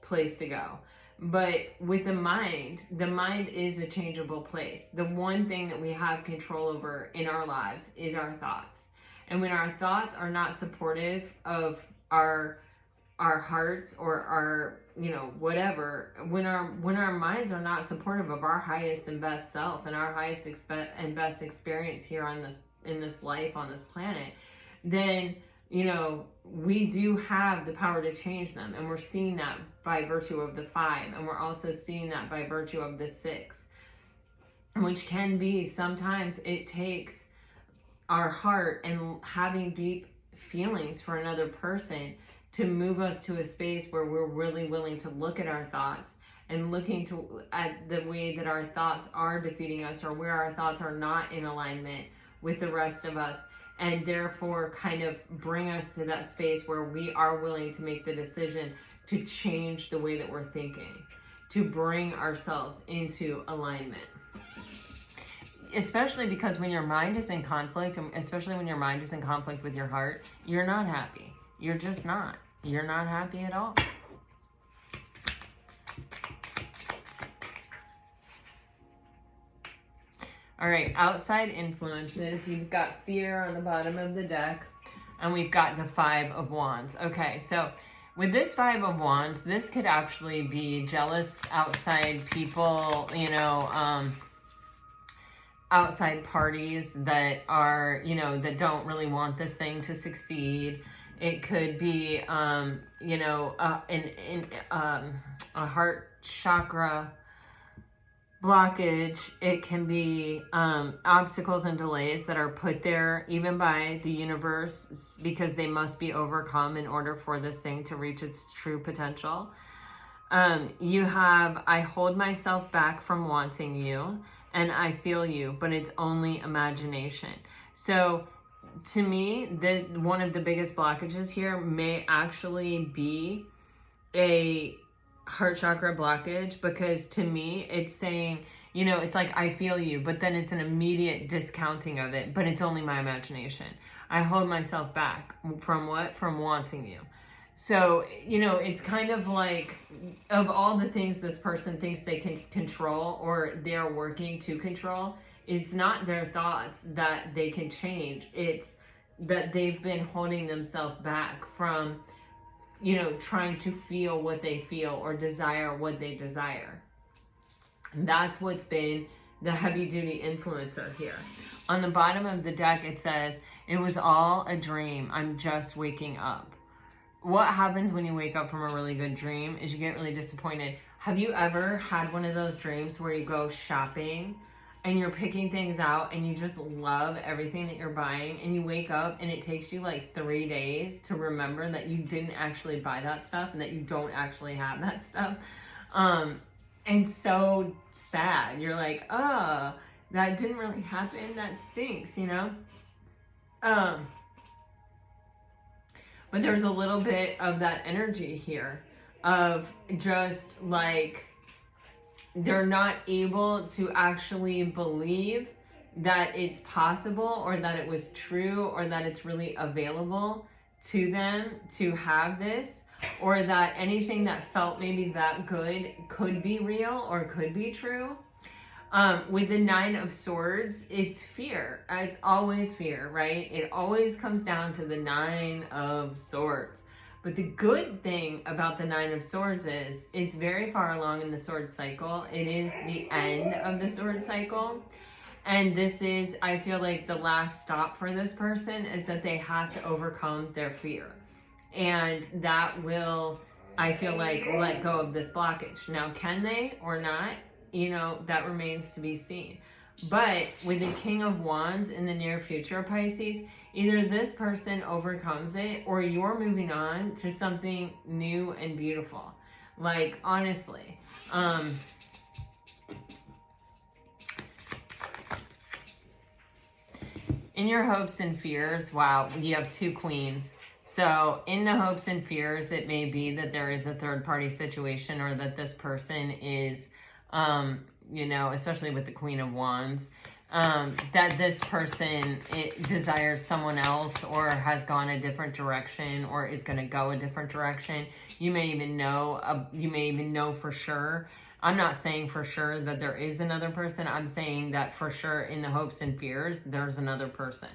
place to go. But with the mind is a changeable place. The one thing that we have control over in our lives is our thoughts. And when our thoughts are not supportive of our our hearts or our, you know, whatever, when our minds are not supportive of our highest and best self and our highest and best experience here on this, in this life, on this planet, then, you know, we do have the power to change them. And we're seeing that by virtue of the 5. And we're also seeing that by virtue of the 6, which can be, sometimes it takes our heart and having deep feelings for another person to move us to a space where we're really willing to look at our thoughts and looking at the way that our thoughts are defeating us, or where our thoughts are not in alignment with the rest of us, and therefore kind of bring us to that space where we are willing to make the decision to change the way that we're thinking, to bring ourselves into alignment. Especially because when your mind is in conflict, especially when your mind is in conflict with your heart, you're not happy. You're just not. You're not happy at all. All right, outside influences. We've got fear on the bottom of the deck, and we've got the 5 of Wands. Okay, so with this 5 of Wands, this could actually be jealous outside people, you know, outside parties that are, you know, that don't really want this thing to succeed. It could be, you know, a heart chakra blockage. It can be obstacles and delays that are put there even by the universe because they must be overcome in order for this thing to reach its true potential. You have, I hold myself back from wanting you, and I feel you, but it's only imagination. So to me, this, one of the biggest blockages here may actually be a heart chakra blockage, because to me, it's saying, you know, it's like, I feel you, but then it's an immediate discounting of it, but it's only my imagination. I hold myself back from what? From wanting you. So, you know, it's kind of like, of all the things this person thinks they can control or they're working to control, it's not their thoughts that they can change. It's that they've been holding themselves back from, you know, trying to feel what they feel or desire what they desire. That's what's been the heavy duty influencer here. On the bottom of the deck, it says, it was all a dream. I'm just waking up. What happens when you wake up from a really good dream is you get really disappointed. Have you ever had one of those dreams where you go shopping and you're picking things out and you just love everything that you're buying, and you wake up and it takes you like 3 days to remember that you didn't actually buy that stuff and that you don't actually have that stuff? And so sad. You're like, oh, that didn't really happen. That stinks, you know? But there's a little bit of that energy here of just like, they're not able to actually believe that it's possible or that it was true or that it's really available to them to have this, or that anything that felt maybe that good could be real or could be true. With the 9 of Swords, it's fear. It's always fear, right? It always comes down to the 9 of Swords. But the good thing about the 9 of Swords is it's very far along in the sword cycle. It is the end of the sword cycle. And this is, I feel like, the last stop for this person is that they have to overcome their fear. And that will, I feel like, let go of this blockage. Now, can they or not? You know, that remains to be seen. But with the King of Wands in the near future, Pisces, either this person overcomes it or you're moving on to something new and beautiful. Like, honestly. In your hopes and fears, wow, you have 2 queens. So in the hopes and fears, it may be that there is a third party situation, or that this person is, you know, especially with the Queen of Wands, that this person desires someone else, or has gone a different direction, or is going to go a different direction. You may even know for sure. I'm not saying for sure that there is another person. I'm saying that for sure in the hopes and fears, there's another person.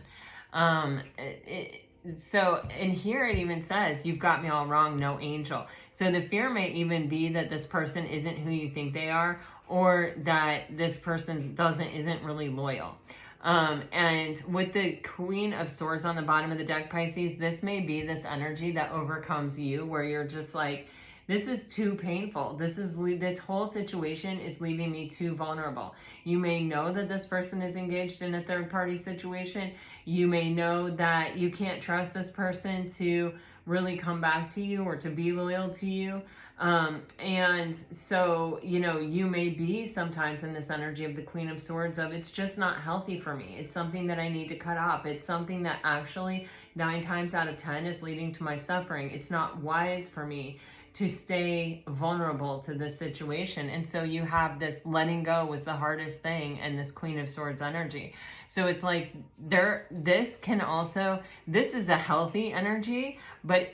So in here it even says, you've got me all wrong, no angel. So the fear may even be that this person isn't who you think they are, or that this person isn't really loyal. And with the Queen of Swords on the bottom of the deck, Pisces, this may be this energy that overcomes you, where you're just like, this is too painful. This whole situation is leaving me too vulnerable. You may know that this person is engaged in a third party situation. You may know that you can't trust this person to really come back to you or to be loyal to you. And so, you know, you may be sometimes in this energy of the Queen of Swords of, it's just not healthy for me. It's something that I need to cut off. It's something that actually 9 times out of 10 is leading to my suffering. It's not wise for me to stay vulnerable to this situation. And so you have this letting go was the hardest thing, and this Queen of Swords energy. So it's like this is a healthy energy, but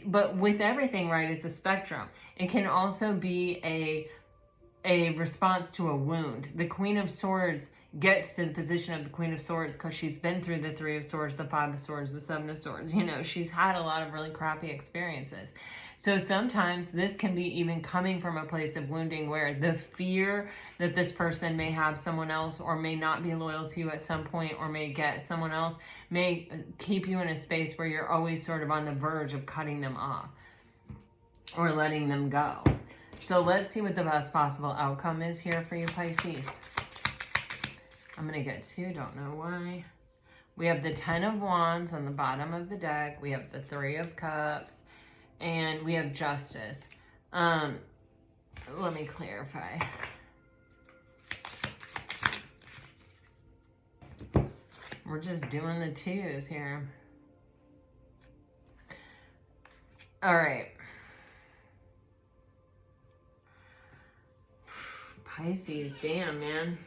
but with everything, right, it's a spectrum. It can also be a response to a wound. The Queen of Swords gets to the position of the Queen of Swords because she's been through the 3 of Swords, the 5 of Swords, the 7 of Swords. You know, she's had a lot of really crappy experiences. So sometimes this can be even coming from a place of wounding, where the fear that this person may have someone else, or may not be loyal to you at some point, or may get someone else, may keep you in a space where you're always sort of on the verge of cutting them off or letting them go. So let's see what the best possible outcome is here for you, Pisces. I'm going to get 2, don't know why. We have the 10 of Wands on the bottom of the deck. We have the 3 of Cups. And we have Justice. Let me clarify. We're just doing the 2s here. All right. Pisces, damn, man.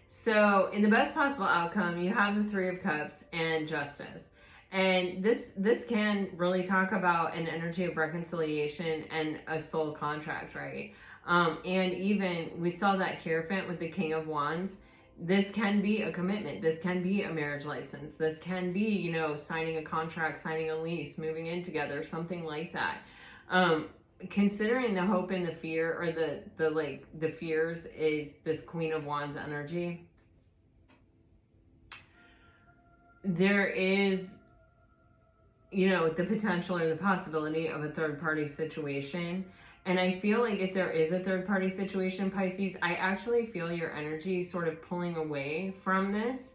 So in the best possible outcome, you have the 3 of Cups and Justice. And this can really talk about an energy of reconciliation and a soul contract, right? And even we saw that Hierophant with the King of Wands. This can be a commitment. This can be a marriage license. This can be, you know, signing a contract, signing a lease, moving in together, something like that. Considering the hope and the fear, or the fears, is this Queen of Wands energy. There is, you know, the potential or the possibility of a third party situation. And I feel like if there is a third party situation, Pisces, I actually feel your energy sort of pulling away from this.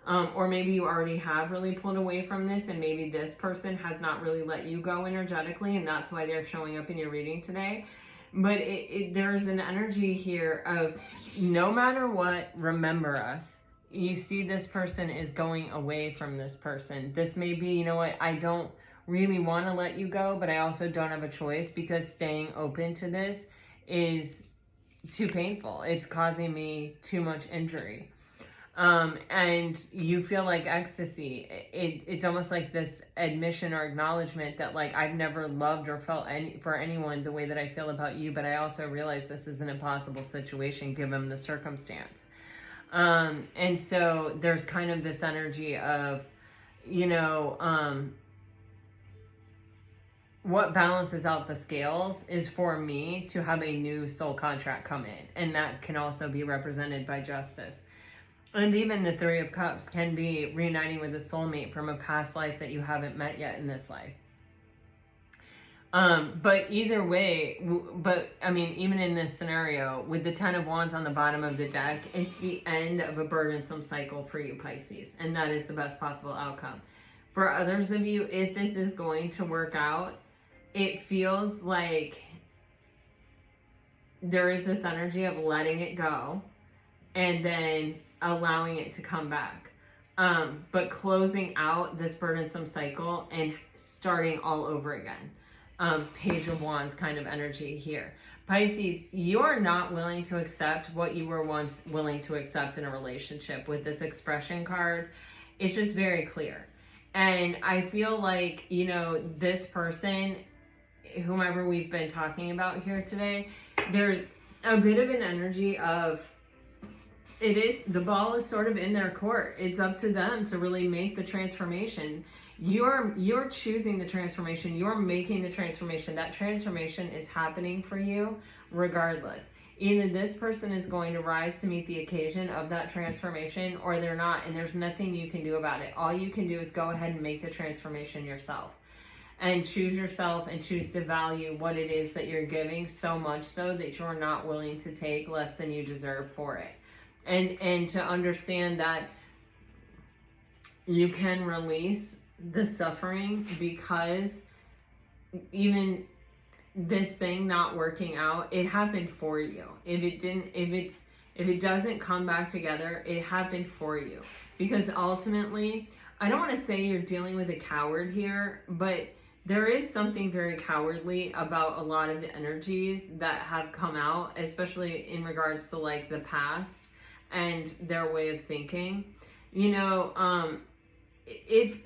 Or maybe you already have really pulled away from this, and maybe this person has not really let you go energetically, and that's why they're showing up in your reading today. But there's an energy here of, no matter what, remember us. You see this person is going away from this person. This may be, you know what, I don't really want to let you go, but I also don't have a choice, because staying open to this is too painful. It's causing me too much injury. And you feel like ecstasy. It's almost like this admission or acknowledgement that, like, I've never loved or felt for anyone the way that I feel about you, but I also realize this is an impossible situation given the circumstance. And so there's kind of this energy of, you know, what balances out the scales is for me to have a new soul contract come in. And that can also be represented by Justice. And even the 3 of Cups can be reuniting with a soulmate from a past life that you haven't met yet in this life. But either way, I mean, even in this scenario, with the 10 of Wands on the bottom of the deck, it's the end of a burdensome cycle for you, Pisces. And that is the best possible outcome. For others of you, if this is going to work out, it feels like there is this energy of letting it go and then allowing it to come back. But closing out this burdensome cycle and starting all over again. Page of Wands kind of energy here. Pisces, you're not willing to accept what you were once willing to accept in a relationship. With this expression card, it's just very clear. And I feel like, you know, this person, whomever we've been talking about here today, there's a bit of an energy of the ball is sort of in their court. It's up to them to really make the transformation. You're choosing the transformation. You're making the transformation. That transformation is happening for you regardless. Either this person is going to rise to meet the occasion of that transformation, or they're not, and there's nothing you can do about it. All you can do is go ahead and make the transformation yourself. And choose yourself and choose to value what it is that you're giving, so much so that you're not willing to take less than you deserve for it. And to understand that you can release the suffering, because even this thing not working out, it happened for you. If it doesn't come back together, it happened for you. Because ultimately, I don't want to say you're dealing with a coward here, but there is something very cowardly about a lot of the energies that have come out, especially in regards to like the past and their way of thinking. You know, if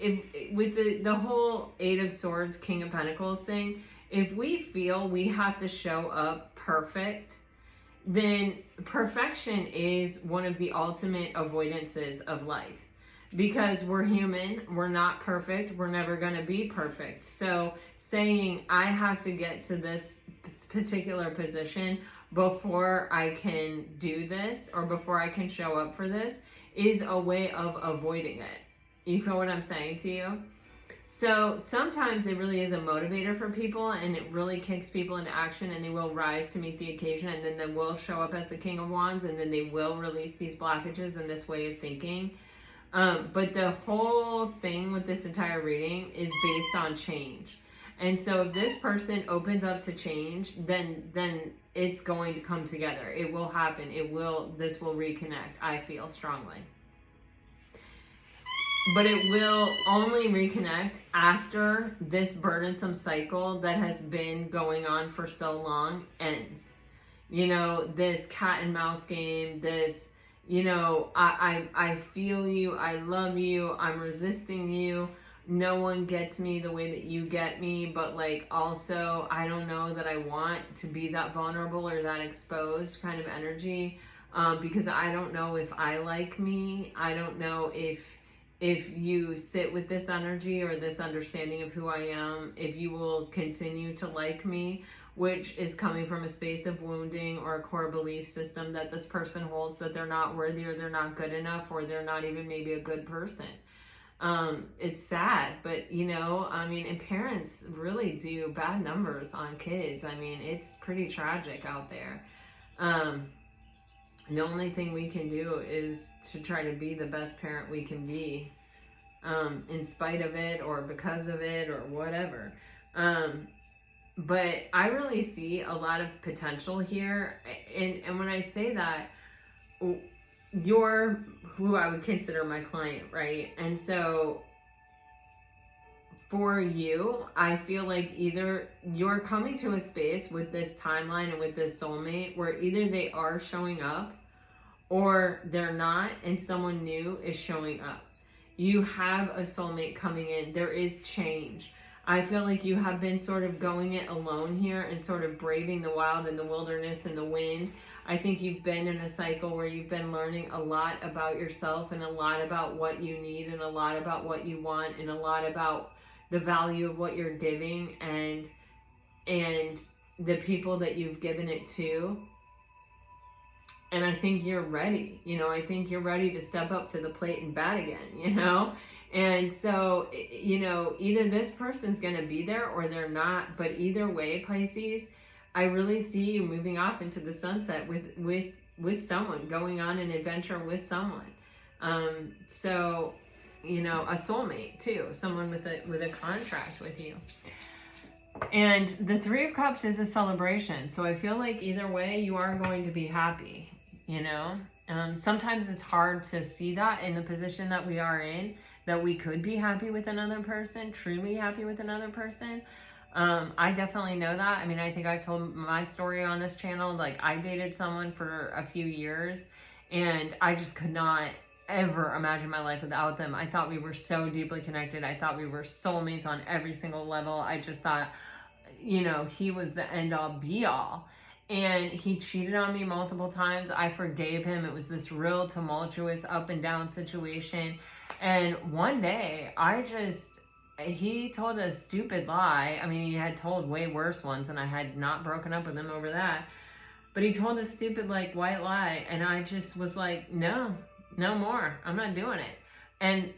with the whole Eight of Swords, King of Pentacles thing, if we feel we have to show up perfect, then perfection is one of the ultimate avoidances of life. Because we're human, we're not perfect, we're never going to be perfect. So saying I have to get to this particular position before I can do this, or before I can show up for this, is a way of avoiding it. You feel what I'm saying to you? So sometimes it really is a motivator for people, and it really kicks people into action, and they will rise to meet the occasion, and then they will show up as the King of Wands, and then they will release these blockages and this way of thinking. But the whole thing with this entire reading is based on change. And so if this person opens up to change, then it's going to come together. It will happen. This will reconnect, I feel strongly. But it will only reconnect after this burdensome cycle that has been going on for so long ends. You know, this cat and mouse game, this, you know, I feel you, I love you, I'm resisting you, no one gets me the way that you get me, but like also I don't know that I want to be that vulnerable or that exposed kind of energy, because I don't know if I like me. I don't know if you sit with this energy or this understanding of who I am, if you will continue to like me, which is coming from a space of wounding or a core belief system that this person holds, that they're not worthy, or they're not good enough, or they're not even maybe a good person. It's sad, but you know, I mean, and parents really do bad numbers on kids. I mean, it's pretty tragic out there. The only thing we can do is to try to be the best parent we can be, in spite of it, or because of it, or whatever. But I really see a lot of potential here. And when I say that, you're who I would consider my client, right? And so for you, I feel like either you're coming to a space with this timeline and with this soulmate where either they are showing up or they're not, and someone new is showing up. You have a soulmate coming in. There is change. I feel like you have been sort of going it alone here and sort of braving the wild and the wilderness and the wind. I think you've been in a cycle where you've been learning a lot about yourself, and a lot about what you need, and a lot about what you want, and a lot about the value of what you're giving, and the people that you've given it to. And I think you're ready. You know, I think you're ready to step up to the plate and bat again, you know? And so, you know, either this person's going to be there or they're not. But either way, Pisces, I really see you moving off into the sunset with someone, going on an adventure with someone. So, you know, a soulmate too, someone with a contract with you. And the Three of Cups is a celebration. So I feel like either way, you are going to be happy, you know? Sometimes it's hard to see that in the position that we are in, that we could be happy with another person, truly happy with another person. I definitely know that. I mean, I think I've told my story on this channel. Like, I dated someone for a few years, and I just could not ever imagine my life without them. I thought we were so deeply connected. I thought we were soulmates on every single level. I just thought, you know, he was the end all be all. and he cheated on me multiple times. I forgave him. It was this real tumultuous up and down situation. And one day he told a stupid lie. I mean, he had told way worse ones, and I had not broken up with him over that. But he told a stupid, like, white lie, and I just was like, no more. I'm not doing it. And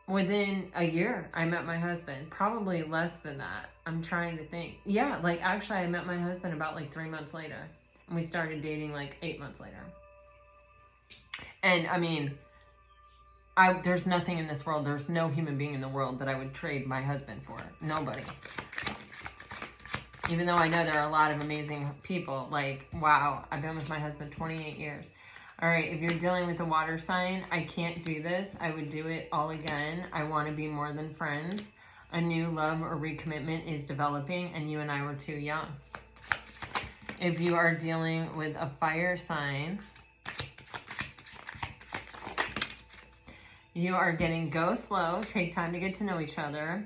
within a year, I met my husband. Probably less than that. I'm trying to think. Yeah, like, actually, I met my husband about, like, 3 months later. And we started dating, like, 8 months later. And, I mean, there's nothing in this world, there's no human being in the world that I would trade my husband for. Nobody. Even though I know there are a lot of amazing people. Like, wow, I've been with my husband 28 years. All right, if you're dealing with a water sign, I can't do this. I would do it all again. I want to be more than friends. A new love or recommitment is developing, and you and I were too young. If you are dealing with a fire sign, you are getting go slow. Take time to get to know each other.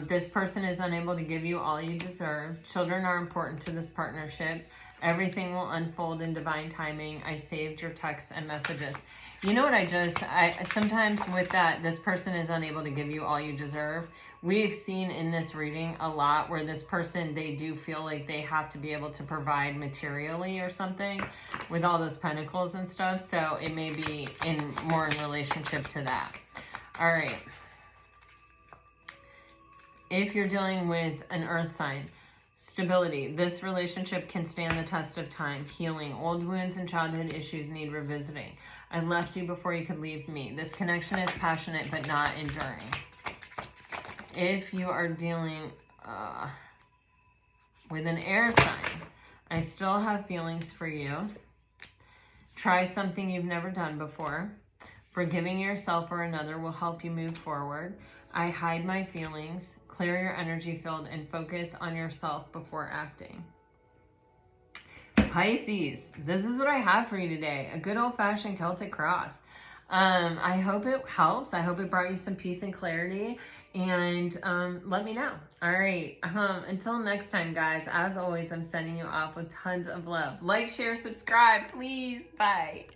This person is unable to give you all you deserve. Children are important to this partnership. Everything will unfold in divine timing. I saved your texts and messages. You know what I sometimes with that, this person is unable to give you all you deserve. We've seen in this reading a lot where this person, they do feel like they have to be able to provide materially or something with all those pentacles and stuff. So it may be more in relationship to that. All right. If you're dealing with an earth sign, stability. This relationship can stand the test of time. Healing. Old wounds and childhood issues need revisiting. I left you before you could leave me. This connection is passionate but not enduring. If you are dealing with an air sign, I still have feelings for you. Try something you've never done before. Forgiving yourself or another will help you move forward. I hide my feelings. Clear your energy field and focus on yourself before acting. Pisces, this is what I have for you today. A good old-fashioned Celtic cross. I hope it helps. I hope it brought you some peace and clarity. And let me know. All right. Until next time, guys. As always, I'm sending you off with tons of love. Like, share, subscribe, please. Bye.